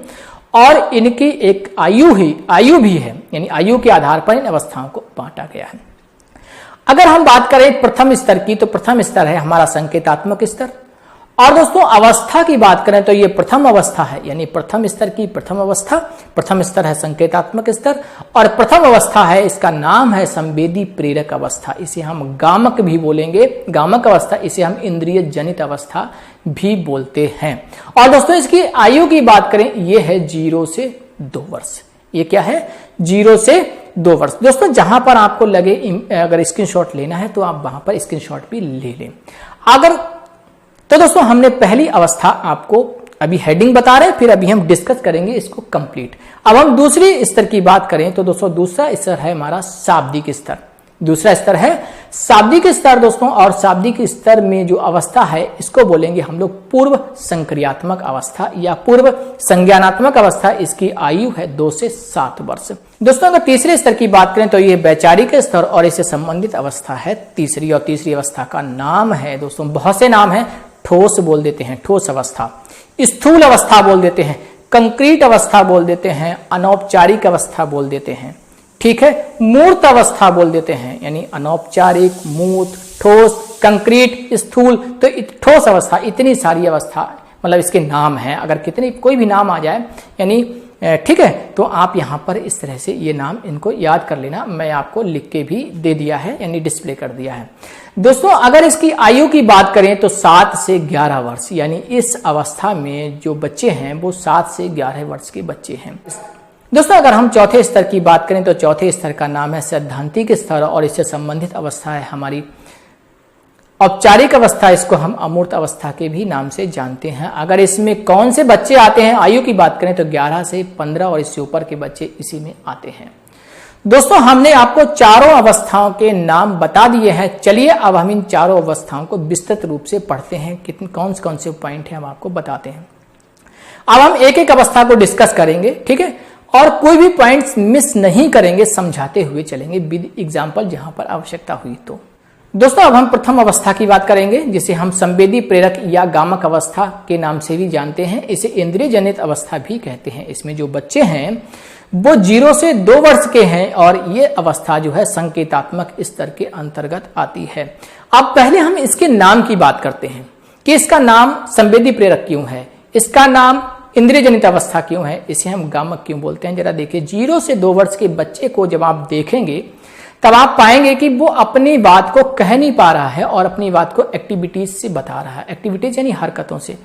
और इनकी एक आयु भी है, यानी आयु के आधार पर इन अवस्थाओं को बांटा गया है। अगर हम बात करें प्रथम स्तर की तो प्रथम स्तर है हमारा संकेतात्मक स्तर, और दोस्तों अवस्था की बात करें तो ये प्रथम अवस्था है, यानी प्रथम स्तर की प्रथम अवस्था। प्रथम स्तर है संकेतात्मक स्तर और प्रथम अवस्था है, इसका नाम है संवेदी प्रेरक अवस्था। इसे हम गामक भी बोलेंगे, गामक अवस्था। इसे हम इंद्रिय जनित अवस्था भी बोलते हैं। और दोस्तों इसकी आयु की बात करें ये है 0 से 2 वर्ष। ये क्या है? 0 से 2 वर्ष। दोस्तों जहां पर आपको लगे अगर स्क्रीनशॉट लेना है तो आप वहां पर स्क्रीनशॉट भी ले लें। अगर तो दोस्तों हमने पहली अवस्था आपको अभी हेडिंग बता रहे हैं, फिर अभी हम डिस्कस करेंगे इसको कंप्लीट। अब हम दूसरी स्तर की बात करें तो दोस्तों दूसरा स्तर है हमारा शाब्दिक स्तर। दूसरा स्तर है शाब्दिक स्तर दोस्तों, और शाब्दिक स्तर में जो अवस्था है इसको बोलेंगे हम लोग पूर्व संक्रियात्मक अवस्था या पूर्व संज्ञानात्मक अवस्था। इसकी आयु है 2 से 7 वर्ष। दोस्तों अगर तीसरे स्तर की बात करें तो ये वैचारिक स्तर और इससे संबंधित अवस्था है तीसरी, और तीसरी अवस्था का नाम है दोस्तों, बहुत से नाम है, ठोस बोल देते हैं, ठोस अवस्था, स्थूल अवस्था बोल देते हैं, कंक्रीट अवस्था बोल देते हैं, अनौपचारिक अवस्था बोल देते हैं, ठीक है, मूर्त अवस्था बोल देते हैं, यानी अनौपचारिक, मूर्त, ठोस, कंक्रीट, स्थूल। तो ठोस अवस्था, इतनी सारी अवस्था मतलब इसके नाम हैं। अगर कितने कोई भी नाम आ जाए यानी ठीक है, तो आप यहां पर इस तरह से ये नाम इनको याद कर लेना। मैं आपको लिख के भी दे दिया है, यानी डिस्प्ले कर दिया है। दोस्तों अगर इसकी आयु की बात करें तो 7 से 11 वर्ष, यानी इस अवस्था में जो बच्चे हैं वो 7 से 11 वर्ष के बच्चे हैं। दोस्तों अगर हम चौथे स्तर की बात करें तो चौथे स्तर का नाम है सैद्धांतिक स्तर और इससे संबंधित अवस्था है हमारी औपचारिक अवस्था। इसको हम अमूर्त अवस्था के भी नाम से जानते हैं। अगर इसमें कौन से बच्चे आते हैं आयु की बात करें तो 11 से 15 और इससे ऊपर के बच्चे इसी में आते हैं। दोस्तों हमने आपको चारों अवस्थाओं के नाम बता दिए हैं। चलिए अब हम इन चारों अवस्थाओं को विस्तृत रूप से पढ़ते हैं, कितने कौन से पॉइंट हैं हम आपको बताते हैं। अब हम एक एक अवस्था को डिस्कस करेंगे, ठीक है, और कोई भी पॉइंट्स मिस नहीं करेंगे, समझाते हुए चलेंगे विद एग्जाम्पल जहां पर आवश्यकता हुई तो। दोस्तों अब हम प्रथम अवस्था की बात करेंगे जिसे हम संवेदी प्रेरक या गामक अवस्था के नाम से भी जानते हैं। इसे इंद्रिय जनित अवस्था भी कहते हैं। इसमें जो बच्चे हैं वो 0 से 2 वर्ष के हैं और ये अवस्था जो है संकेतात्मक स्तर के अंतर्गत आती है। अब पहले हम इसके नाम की बात करते हैं कि इसका नाम संवेदी प्रेरक क्यों है, इसका नाम इंद्रिय जनित अवस्था क्यों है, इसे हम गामक क्यों बोलते हैं। जरा देखिए 0 से 2 वर्ष के बच्चे को जब आप देखेंगे तब आप पाएंगे कि वो अपनी बात को कह नहीं पा रहा है और अपनी बात को एक्टिविटीज से बता रहा है। एक्टिविटीज यानी हरकतों से।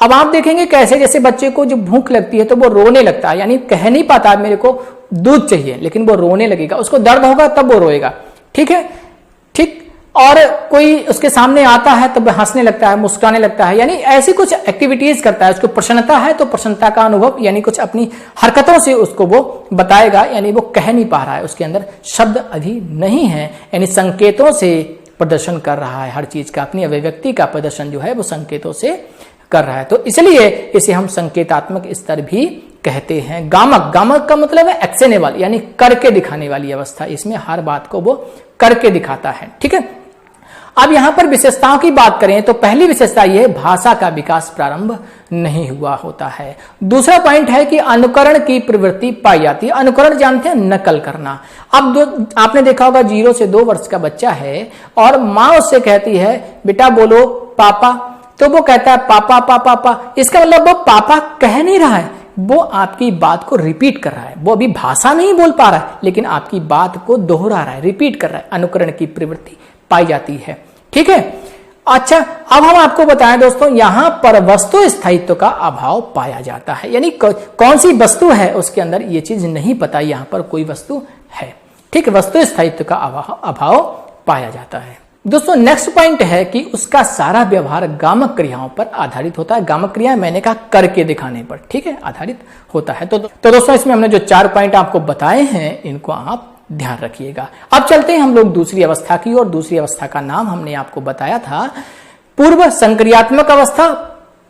अब आप देखेंगे कैसे, जैसे बच्चे को जब भूख लगती है तो वो रोने लगता है, यानी कह नहीं पाता मेरे को दूध चाहिए, लेकिन वो रोने लगेगा। उसको दर्द होगा तब वो रोएगा, ठीक है, ठीक। और कोई उसके सामने आता है तब हंसने लगता है, मुस्कुराने लगता है, यानी ऐसी कुछ एक्टिविटीज करता है। उसको प्रसन्नता है तो प्रसन्नता का अनुभव यानी कुछ अपनी हरकतों से उसको वो बताएगा, यानी वो कह नहीं पा रहा है, उसके अंदर शब्द अभी नहीं है, यानी संकेतों से प्रदर्शन कर रहा है। हर चीज का अपनी अभिव्यक्ति का प्रदर्शन जो है वो संकेतों से कर रहा है। तो इसलिए इसे हम संकेतात्मक स्तर भी कहते हैं। गामक, गामक का मतलब है एक्शनेबल, यानी करके दिखाने वाली अवस्था। इसमें हर बात को वो करके दिखाता है, ठीक है। अब यहां पर विशेषताओं की बात करें तो पहली विशेषता यह है भाषा का विकास प्रारंभ नहीं हुआ होता है। दूसरा पॉइंट है कि अनुकरण की प्रवृत्ति पाई जाती है। अनुकरण जानते हैं, नकल करना। अब आपने देखा होगा 0 से 2 वर्ष का बच्चा है और माँ उससे कहती है बेटा बोलो पापा, तो वो कहता है पापा पापा पापा। इसका मतलब वो पापा कह नहीं रहा है, वो आपकी बात को रिपीट कर रहा है। वो अभी भाषा नहीं बोल पा रहा है, लेकिन आपकी बात को दोहरा रहा है, रिपीट कर रहा है। अनुकरण की प्रवृत्ति पाई जाती है। ठीक है। अच्छा, अब हम आपको बताएं दोस्तों, यहां पर वस्तु स्थायित्व का अभाव पाया जाता है। यानी कौन सी वस्तु है उसके अंदर ये चीज नहीं पता, यहां पर कोई वस्तु है। ठीक है, वस्तु स्थायित्व का अभाव पाया जाता है। दोस्तों नेक्स्ट पॉइंट है कि उसका सारा व्यवहार गामक क्रियाओं पर आधारित होता है। गामक क्रिया मैंने कहा करके दिखाने पर, ठीक है, आधारित होता है। तो दोस्तों इसमें हमने जो 4 पॉइंट आपको बताए हैं इनको आप ध्यान रखिएगा। अब चलते हैं हम लोग दूसरी अवस्था की ओर। दूसरी अवस्था का नाम हमने आपको बताया था पूर्व संक्रियात्मक अवस्था,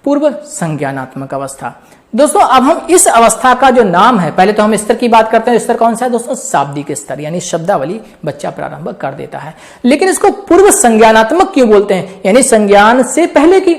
पूर्व संज्ञानात्मक अवस्था। दोस्तों अब हम इस अवस्था का जो नाम है, पहले तो हम स्तर की बात करते हैं। स्तर कौन सा है दोस्तों? शाब्दिक स्तर, यानी शब्दावली बच्चा प्रारंभ कर देता है। लेकिन इसको पूर्व संज्ञानात्मक क्यों बोलते हैं? यानी संज्ञान से पहले की।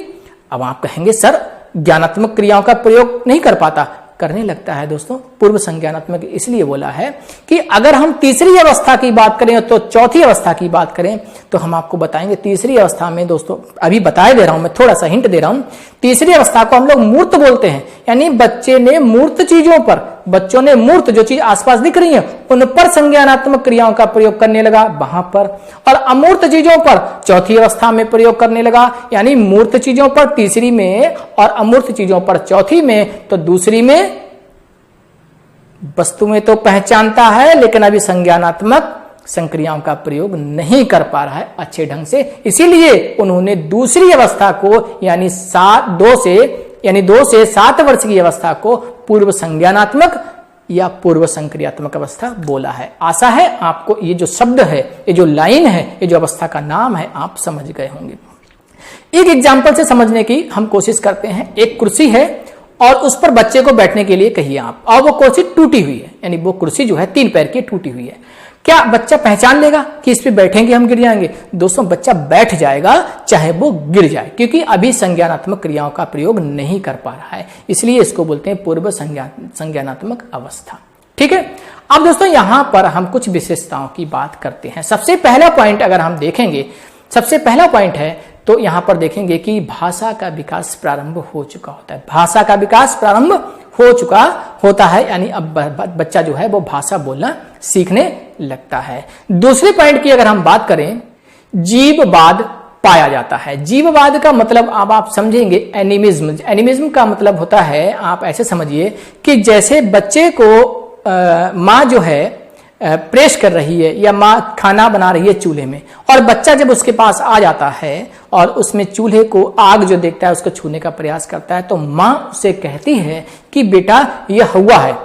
अब आप कहेंगे सर ज्ञानात्मक क्रियाओं का प्रयोग नहीं कर पाता, करने लगता है दोस्तों। पूर्व संज्ञानात्मक इसलिए बोला है कि अगर हम तीसरी अवस्था की बात करें तो चौथी अवस्था की बात करें तो हम आपको बताएंगे तीसरी अवस्था में दोस्तों, अभी बताए दे रहा हूं मैं, थोड़ा सा हिंट दे रहा हूं। तीसरी अवस्था को हम लोग मूर्त बोलते हैं। यानी बच्चे ने मूर्त चीजों पर, बच्चों ने मूर्त जो चीज आसपास दिख रही है उन पर संज्ञानात्मक क्रियाओं का प्रयोग करने लगा वहां पर, और अमूर्त चीजों पर चौथी अवस्था में प्रयोग करने लगा। यानी मूर्त चीजों पर तीसरी में और अमूर्त चीजों पर चौथी में, तो दूसरी में वस्तु में तो पहचानता है लेकिन अभी संज्ञानात्मक संक्रियाओं का प्रयोग नहीं कर पा रहा है अच्छे ढंग से। इसीलिए उन्होंने दूसरी अवस्था को यानी 2 से 7 वर्ष की अवस्था को पूर्व संज्ञानात्मक या पूर्व संक्रियात्मक अवस्था बोला है। आशा है आपको ये जो शब्द है, ये जो लाइन है, ये जो अवस्था का नाम है, आप समझ गए होंगे। एक एग्जाम्पल से समझने की हम कोशिश करते हैं। एक कुर्सी है और उस पर बच्चे को बैठने के लिए कहिए आप, और वो कुर्सी टूटी हुई है, यानी वो कुर्सी जो है 3 पैर की टूटी हुई है। क्या बच्चा पहचान लेगा कि इस पे बैठेंगे हम गिर जाएंगे? दोस्तों बच्चा बैठ जाएगा चाहे वो गिर जाए, क्योंकि अभी संज्ञानात्मक क्रियाओं का प्रयोग नहीं कर पा रहा है। इसलिए इसको बोलते हैं पूर्व संज्ञानात्मक अवस्था। ठीक है। अब दोस्तों यहां पर हम कुछ विशेषताओं की बात करते हैं। सबसे पहला पॉइंट अगर हम देखेंगे, सबसे पहला पॉइंट है तो यहां पर देखेंगे कि भाषा का विकास प्रारंभ हो चुका होता है। भाषा का विकास प्रारंभ हो चुका होता है, यानी अब बच्चा जो है वो भाषा बोलना सीखने लगता है। दूसरे पॉइंट की अगर हम बात करें, जीववाद पाया जाता है। जीववाद का मतलब अब आप समझेंगे एनिमिज्म। एनिमिज्म का मतलब होता है, आप ऐसे समझिए कि जैसे बच्चे को माँ जो है प्रेस कर रही है या माँ खाना बना रही है चूल्हे में, और बच्चा जब उसके पास आ जाता है और उसमें चूल्हे को आग जो देखता है उसको छूने का प्रयास करता है, तो माँ उसे कहती है कि बेटा ये हवा है,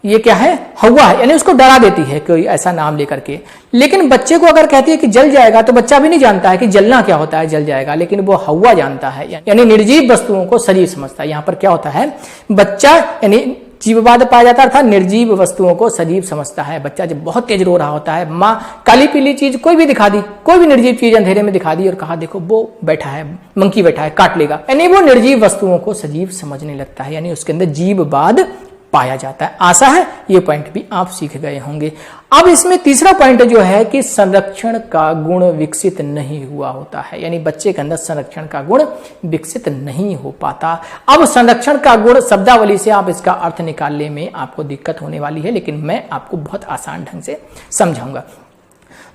ये क्या है? हवा है, यानी उसको डरा देती है कोई ऐसा नाम लेकर के। लेकिन बच्चे को अगर कहती है कि जल जाएगा, तो बच्चा भी नहीं जानता है कि जलना क्या होता है, जल जाएगा, लेकिन वो हवा जानता है, यानी निर्जीव वस्तुओं को सजीव समझता है। यहां पर क्या होता है, बच्चा यानी जीववाद पाया जाता था, निर्जीव वस्तुओं को सजीव समझता है। बच्चा जब बहुत तेज रो रहा होता है, माँ काली पीली चीज कोई भी दिखा दी, कोई भी निर्जीव चीज अंधेरे में दिखा दी और कहा देखो वो बैठा है, मंकी बैठा है, काट लेगा, यानी वो निर्जीव वस्तुओं को सजीव समझने लगता है, यानी उसके अंदर जीववाद पाया जाता है। आशा है ये पॉइंट भी आप सीख गए होंगे। अब इसमें तीसरा पॉइंट जो है कि संरक्षण का गुण विकसित नहीं हुआ होता है, यानी बच्चे के अंदर संरक्षण का गुण विकसित नहीं हो पाता। अब संरक्षण का गुण शब्दावली से आप इसका अर्थ निकालने में आपको दिक्कत होने वाली है, लेकिन मैं आपको बहुत आसान ढंग से समझाऊंगा।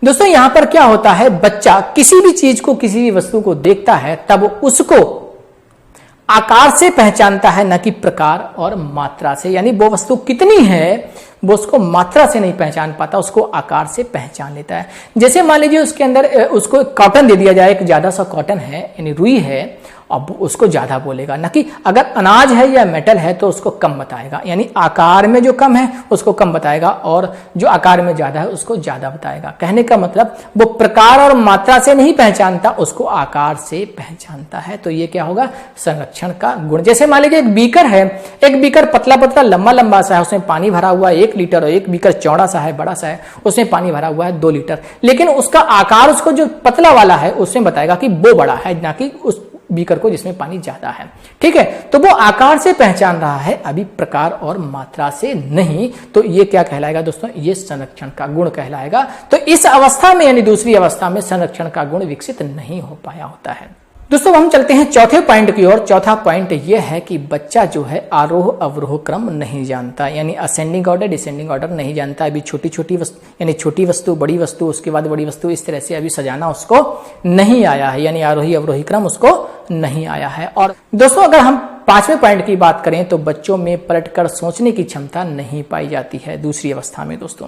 दोस्तों यहां पर क्या होता है, बच्चा किसी भी चीज को, किसी भी वस्तु को देखता है तब उसको आकार से पहचानता है, न कि प्रकार और मात्रा से। यानी वो वस्तु कितनी है वो उसको मात्रा से नहीं पहचान पाता, उसको आकार से पहचान लेता है। जैसे मान लीजिए उसके अंदर उसको कॉटन दे दिया जाए, एक ज्यादा सा कॉटन है यानी रुई है, अब उसको ज्यादा बोलेगा, ना कि अगर अनाज है या मेटल है तो उसको कम बताएगा। यानी आकार में जो कम है उसको कम बताएगा और जो आकार में ज्यादा है उसको ज्यादा बताएगा। कहने का मतलब वो प्रकार और मात्रा से नहीं पहचानता, उसको आकार से पहचानता है। तो ये क्या होगा, संरक्षण का गुण। जैसे मान लीजिए एक बीकर है, एक बीकर पतला पतला लंबा लंबा सा है, उसमें पानी भरा हुआ है 1 लीटर, और एक बीकर चौड़ा सा है, बड़ा सा है, उसमें पानी भरा हुआ है 2 लीटर, लेकिन उसका आकार उसको जो पतला वाला है उसमें बताएगा कि वो बड़ा है, ना कि उस बीकर को जिसमें पानी ज्यादा है। ठीक है, तो वो आकार से पहचान रहा है, अभी प्रकार और मात्रा से नहीं। तो ये क्या कहलाएगा दोस्तों, ये संरक्षण का गुण कहलाएगा। तो इस अवस्था में यानी दूसरी अवस्था में संरक्षण का गुण विकसित नहीं हो पाया होता है। दोस्तों हम चलते हैं चौथे पॉइंट की ओर। चौथा पॉइंट यह है कि बच्चा जो है आरोह अवरोह क्रम नहीं जानता, यानी असेंडिंग ऑर्डर डिसेंडिंग ऑर्डर नहीं जानता। अभी छोटी छोटी वस्तु, यानी छोटी वस्तु बड़ी वस्तु, उसके बाद बड़ी वस्तु, इस तरह से अभी सजाना उसको नहीं आया है, यानी आरोही अवरोही क्रम उसको नहीं आया है। और दोस्तों अगर हम पांचवें पॉइंट की बात करें तो बच्चों में पलटकर सोचने की क्षमता नहीं पाई जाती है दूसरी अवस्था में। दोस्तों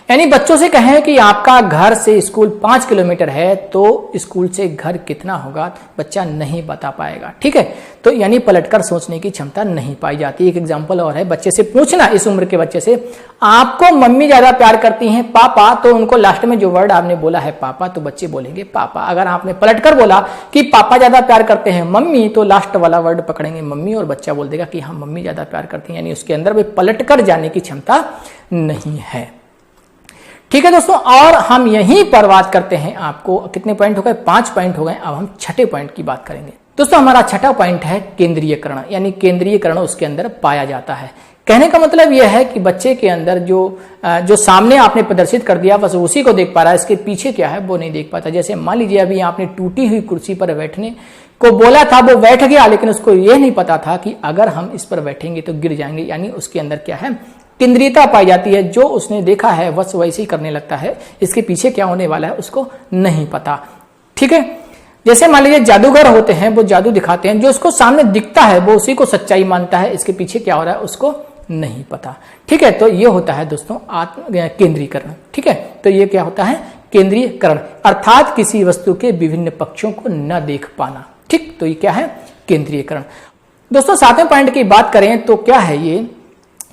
यानी बच्चों से कहें कि आपका घर से स्कूल 5 किलोमीटर है तो स्कूल से घर कितना होगा, बच्चा नहीं बता पाएगा। ठीक है, तो यानी पलटकर सोचने की क्षमता नहीं पाई जाती। एक एग्जांपल और है, बच्चे से पूछना, इस उम्र के बच्चे से आपको मम्मी ज्यादा प्यार करती हैं पापा, तो उनको लास्ट में जो वर्ड आपने बोला है पापा, तो बच्चे बोलेंगे पापा। अगर आपने पलटकर बोला कि पापा ज्यादा प्यार करते हैं मम्मी, तो लास्ट वाला वर्ड पकड़ेंगे मम्मी और बच्चा बोल देगा कि हाँ मम्मी ज्यादा प्यार करती हैं, यानी उसके अंदर भी पलटकर जाने की क्षमता नहीं है। ठीक है दोस्तों, और हम यहीं पर बात करते हैं। आपको कितने पॉइंट हो गए? 5 पॉइंट हो गए। अब हम छठे पॉइंट की बात करेंगे। दोस्तों हमारा छठा पॉइंट है केंद्रीयकरण, यानी केंद्रीयकरण उसके अंदर पाया जाता है। कहने का मतलब यह है कि बच्चे के अंदर जो सामने आपने प्रदर्शित कर दिया बस उसी को देख पा रहा है, इसके पीछे क्या है वो नहीं देख पाता। जैसे मान लीजिए अभी आपने टूटी हुई कुर्सी पर बैठने को बोला था, वो बैठ गया, लेकिन उसको यह नहीं पता था कि अगर हम इस पर बैठेंगे तो गिर जाएंगे, यानी उसके अंदर क्या है, केंद्रीयता पाई जाती है। जो उसने देखा है बस वैसे ही करने लगता है, इसके पीछे क्या होने वाला है उसको नहीं पता। ठीक है, जैसे मान लीजिए जादूगर होते हैं, वो जादू दिखाते हैं, जो उसको सामने दिखता है वो उसी को सच्चाई मानता है, इसके पीछे क्या हो रहा है उसको नहीं पता। ठीक है, तो ये होता है दोस्तों आत्म केंद्रीकरण। ठीक है, तो ये क्या होता है, केंद्रीयकरण, अर्थात किसी वस्तु के विभिन्न पक्षों को न देख पाना। ठीक, तो ये क्या है, केंद्रीयकरण। दोस्तों 7वें पॉइंट की बात करें तो क्या है ये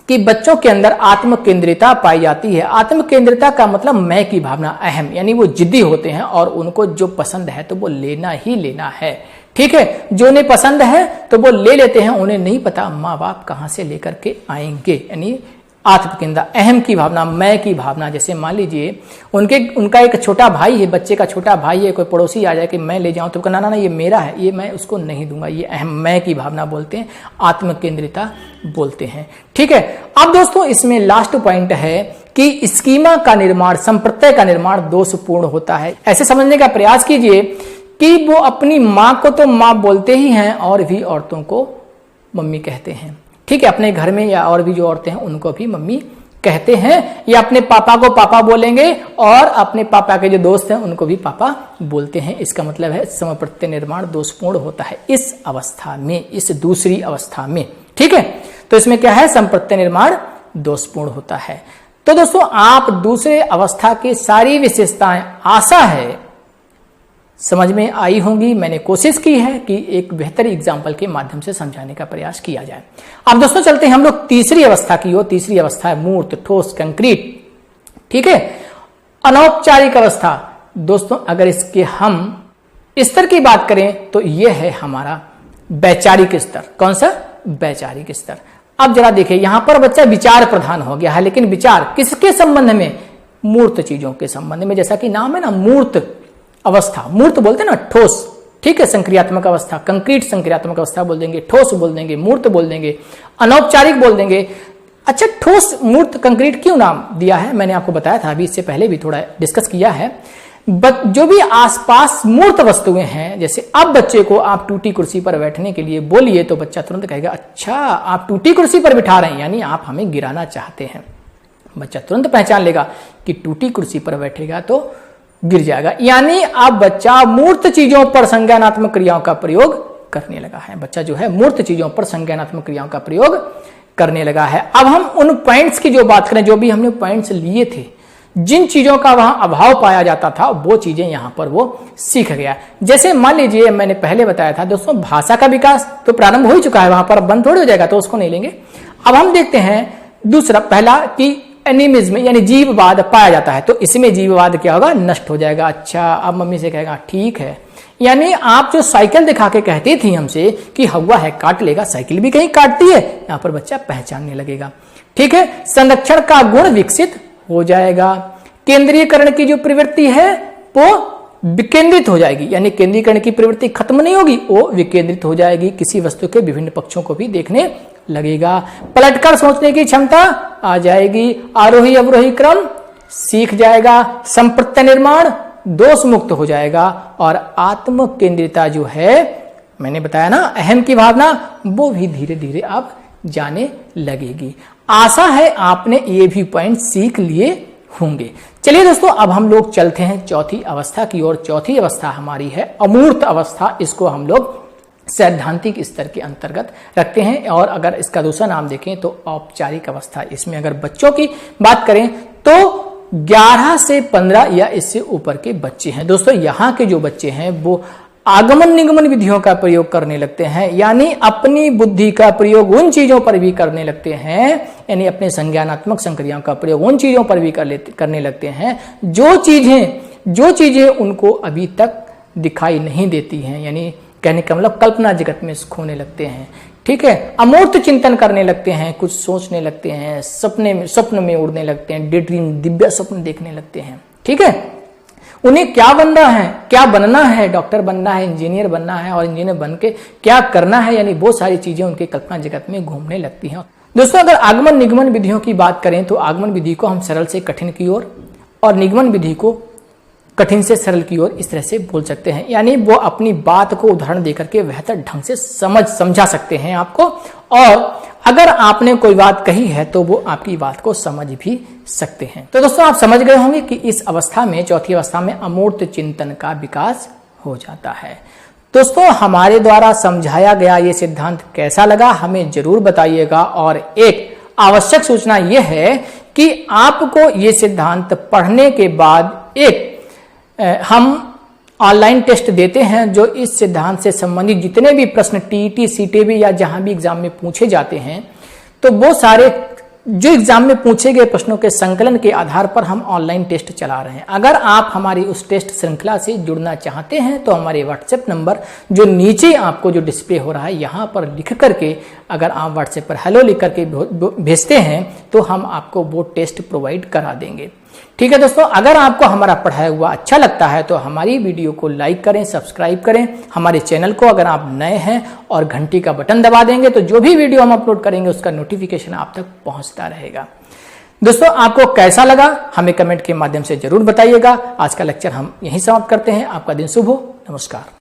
कि बच्चों के अंदर आत्म केंद्रिता पाई जाती है। आत्म केंद्रिता का मतलब मैं की भावना, अहम, यानी वो जिद्दी होते हैं और उनको जो पसंद है तो वो लेना ही लेना है। ठीक है, जो उन्हें पसंद है तो वो ले लेते हैं, उन्हें नहीं पता माँ बाप कहां से लेकर के आएंगे, यानी आत्मकेंद्र, अहम की भावना, मैं की भावना। जैसे मान लीजिए उनका एक छोटा भाई है, बच्चे का छोटा भाई है, कोई पड़ोसी आ जाए कि मैं ले जाऊं, तो कहना ना ये मेरा है, ये मैं उसको नहीं दूंगा, ये अहम मैं की भावना बोलते हैं, आत्मकेंद्रिता बोलते हैं। ठीक है, अब दोस्तों इसमें लास्ट पॉइंट है कि स्कीमा का निर्माण, संप्रत्यय का निर्माण दोषपूर्ण होता है। ऐसे समझने का प्रयास कीजिए कि वो अपनी माँ को तो माँ बोलते ही हैं और भी औरतों को मम्मी कहते हैं। ठीक है, अपने घर में या और भी जो औरतें हैं उनको भी मम्मी कहते हैं, या अपने पापा को पापा बोलेंगे और अपने पापा के जो दोस्त हैं उनको भी पापा बोलते हैं। इसका मतलब है समप्रत्यय निर्माण दोषपूर्ण होता है इस अवस्था में, इस दूसरी अवस्था में। ठीक है, तो इसमें क्या है, संप्रत्यय निर्माण दोषपूर्ण होता है। तो दोस्तों आप दूसरे अवस्था की सारी विशेषताएं आशा है समझ में आई होंगी। मैंने कोशिश की है कि एक बेहतर एग्जाम्पल के माध्यम से समझाने का प्रयास किया जाए। अब दोस्तों चलते हैं हम लोग तीसरी अवस्था की ओर। तीसरी अवस्था है मूर्त, ठोस, कंक्रीट। ठीक है, अनौपचारिक अवस्था। दोस्तों अगर इसके हम स्तर की बात करें तो यह है हमारा वैचारिक स्तर। कौन सा, वैचारिक स्तर। अब जरा देखिए, यहां पर बच्चा विचार प्रधान हो गया है, लेकिन विचार किसके संबंध में, मूर्त चीजों के संबंध में। जैसा कि नाम है ना, मूर्त अवस्था, मूर्त बोलते हैं ना, ठोस। ठीक है, संक्रियात्मक अवस्था, कंक्रीट संक्रियात्मक अवस्था बोल देंगे, ठोस बोल देंगे, मूर्त बोल देंगे, अनौपचारिक बोल देंगे। अच्छा, ठोस, मूर्त, कंक्रीट क्यों नाम दिया है, मैंने आपको बताया था, अभी इससे पहले भी थोड़ा डिस्कस किया है। जो भी आसपास मूर्त वस्तुएं हैं, जैसे अब बच्चे को आप टूटी कुर्सी पर बैठने के लिए बोलिए तो बच्चा तुरंत कहेगा अच्छा आप टूटी कुर्सी पर बिठा रहे हैं, यानी आप हमें गिराना चाहते हैं। बच्चा तुरंत पहचान लेगा कि टूटी कुर्सी पर बैठेगा तो गिर जाएगा, यानी अब बच्चा मूर्त चीजों पर संज्ञानात्मक क्रियाओं का प्रयोग करने लगा है। बच्चा जो है मूर्त चीजों पर संज्ञानात्मक क्रियाओं का प्रयोग करने लगा है। अब हम उन पॉइंट्स की जो बात करें, जो भी हमने पॉइंट्स लिए थे, जिन चीजों का वहां अभाव पाया जाता था वो चीजें यहां पर वो सीख गया। जैसे मान लीजिए मैंने पहले बताया था दोस्तों, भाषा का विकास तो प्रारंभ हो ही चुका है, वहां पर बंद थोड़ी हो जाएगा, तो उसको नहीं लेंगे। अब हम देखते हैं दूसरा, पहला कि एनिमिज्म यानी जीववाद पाया जाता है, तो इसमें जीववाद क्या होगा, नष्ट हो जाएगा। अच्छा, अब मम्मी से कहेगा ठीक है, यानी आप जो साइकिल दिखा के कहती थी हमसे कि हवा है काट लेगा, साइकिल भी कहीं काटती है, यहां पर बच्चा पहचानने लगेगा। ठीक है, संरक्षण का गुण विकसित हो जाएगा। केंद्रीयकरण की जो प्रवृत्ति है वो विकेंद्रित हो जाएगी, यानी केंद्रीकरण की प्रवृत्ति खत्म नहीं होगी, वो विकेंद्रित हो जाएगी, किसी वस्तु के विभिन्न पक्षों को भी देखने लगेगा। पलटकर सोचने की क्षमता आ जाएगी, आरोही अवरोही क्रम सीख जाएगा, संप्रत्यय निर्माण दोष मुक्त हो जाएगा और आत्म केंद्रिता जो है, मैंने बताया ना, अहम की भावना, वो भी धीरे धीरे अब जाने लगेगी। आशा है आपने ये भी पॉइंट सीख लिए होंगे। चलिए दोस्तों, अब हम लोग चलते हैं चौथी अवस्था की ओर। चौथी अवस्था हमारी है अमूर्त अवस्था। इसको हम लोग सैद्धांतिक स्तर के अंतर्गत रखते हैं, और अगर इसका दूसरा नाम देखें तो औपचारिक अवस्था। इसमें अगर बच्चों की बात करें तो 11 से 15 या इससे ऊपर के बच्चे हैं। दोस्तों, यहाँ के जो बच्चे हैं वो आगमन निगमन विधियों का प्रयोग करने लगते हैं, यानी अपनी बुद्धि का प्रयोग उन चीजों पर भी करने लगते हैं, यानी अपने संज्ञानात्मक संक्रियाओं का प्रयोग उन चीजों पर भी करने लगते हैं जो चीजें उनको अभी तक दिखाई नहीं देती हैं, यानी कहने का मतलब कल्पना जगत में खोने लगते हैं। ठीक है, अमूर्त चिंतन करने लगते हैं, कुछ सोचने लगते हैं, स्वप्न में उड़ने लगते हैं, डे ड्रीम, दिव्य स्वप्न देखने लगते हैं। ठीक है, उन्हें क्या बनना है, डॉक्टर बनना है, इंजीनियर बनना है, और इंजीनियर बन के क्या करना है, यानी बहुत सारी चीजें उनके कल्पना जगत में घूमने लगती हैं। दोस्तों, अगर आगमन निगमन विधियों की बात करें तो आगमन विधि को हम सरल से कठिन की ओर और निगमन विधि को कठिन से सरल की ओर इस तरह से बोल सकते हैं, यानी वो अपनी बात को उदाहरण देकर के बेहतर ढंग से समझा सकते हैं आपको, और अगर आपने कोई बात कही है तो वो आपकी बात को समझ भी सकते हैं। तो दोस्तों, आप समझ गए होंगे कि इस अवस्था में, चौथी अवस्था में अमूर्त चिंतन का विकास हो जाता है। दोस्तों, हमारे द्वारा समझाया गया ये सिद्धांत कैसा लगा हमें जरूर बताइएगा, और एक आवश्यक सूचना यह है कि आपको ये सिद्धांत पढ़ने के बाद हम ऑनलाइन टेस्ट देते हैं, जो इस सिद्धांत से संबंधित जितने भी प्रश्न टीईटी, सीटीबी या जहां भी एग्जाम में पूछे जाते हैं, तो वो सारे जो एग्जाम में पूछे गए प्रश्नों के संकलन के आधार पर हम ऑनलाइन टेस्ट चला रहे हैं। अगर आप हमारी उस टेस्ट श्रृंखला से जुड़ना चाहते हैं तो हमारे व्हाट्सएप नंबर जो नीचे आपको जो डिस्प्ले हो रहा है, यहाँ पर लिख करके अगर आप व्हाट्सएप पर हेलो लिख करके भेजते हैं तो हम आपको वो टेस्ट प्रोवाइड करा देंगे। ठीक है दोस्तों, अगर आपको हमारा पढ़ाया हुआ अच्छा लगता है तो हमारी वीडियो को लाइक करें, सब्सक्राइब करें हमारे चैनल को, अगर आप नए हैं, और घंटी का बटन दबा देंगे तो जो भी वीडियो हम अपलोड करेंगे उसका नोटिफिकेशन आप तक पहुंचता रहेगा। दोस्तों, आपको कैसा लगा हमें कमेंट के माध्यम से जरूर बताइएगा। आज का लेक्चर हम यहीं समाप्त करते हैं। आपका दिन शुभ हो। नमस्कार।